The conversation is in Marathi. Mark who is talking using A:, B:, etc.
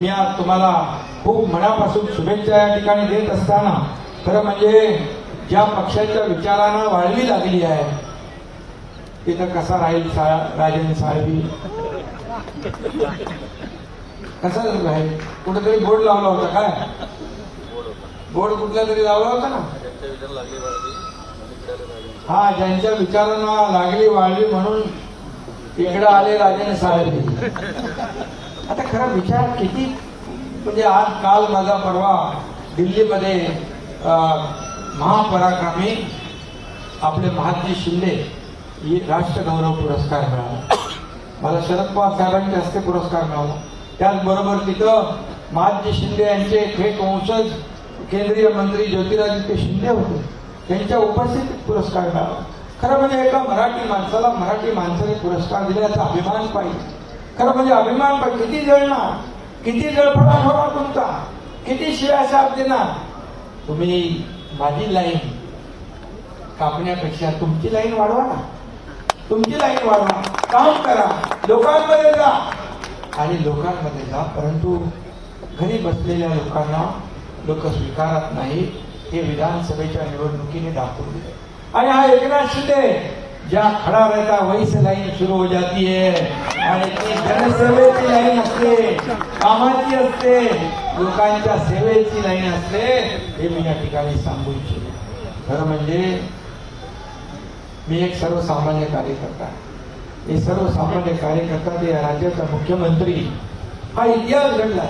A: मी आज तुम्हाला खूप मनापासून शुभेच्छा या ठिकाणी देत असताना खरं म्हणजे ज्या पक्षाच्या विचारांना वाळवी लागली आहे तिथं कसा राहील राजन साहेबी कसा राहील. कुठेतरी बोर्ड लावला होता काय बोर्ड कुठल्या तरी लावला होता ना. हा ज्यांच्या विचारांना लागली वाळवी म्हणून इकडे आले राजन साहेबी. आता खरा विचार किती म्हणजे आज काल माझा परवा दिल्लीमध्ये महापराक्रमी आपले महादजी शिंदे राष्ट्रगौरव पुरस्कार मिळाला. मला शरद पवार साहेबांच्या हस्ते पुरस्कार मिळाला. त्याचबरोबर तिथं महादजी शिंदे यांचे थेट वंशज केंद्रीय मंत्री ज्योतिरादित्य शिंदे होते. त्यांच्या उपस्थितीत पुरस्कार मिळाला. खरं म्हणजे एका मराठी माणसाने पुरस्कार दिल्याचा अभिमान पाहिजे. खरं म्हणजे अभिमान पण किती जळणार किती जळफळाट होणार तुमचा किती शिव्या साथ देणार. तुम्ही माझी लाईन कापण्यापेक्षा तुमची लाईन वाढवा ना. तुमची लाईन वाढवा काम करा लोकांमध्ये जा आणि लोकांमध्ये जा. परंतु घरी बसलेल्या लोकांना लोक स्वीकारत नाही हे विधानसभेच्या निवडणुकीने दाखवून दिले. आणि हा एकनाथ शिंदे ज्या खड़ा रहता वही से लाइन शुरू हो जाती है आणि ती जनसेवेची लाईन असते कामाची असते लोकांच्या सेवेची लाईन असते हे मी या ठिकाणी सांगू इच्छितो. खरं म्हणजे मी एक सर्वसामान्य कार्यकर्ता. हे सर्वसामान्य कार्यकर्ता ते राज्याचा मुख्यमंत्री हा इतिहास घडला.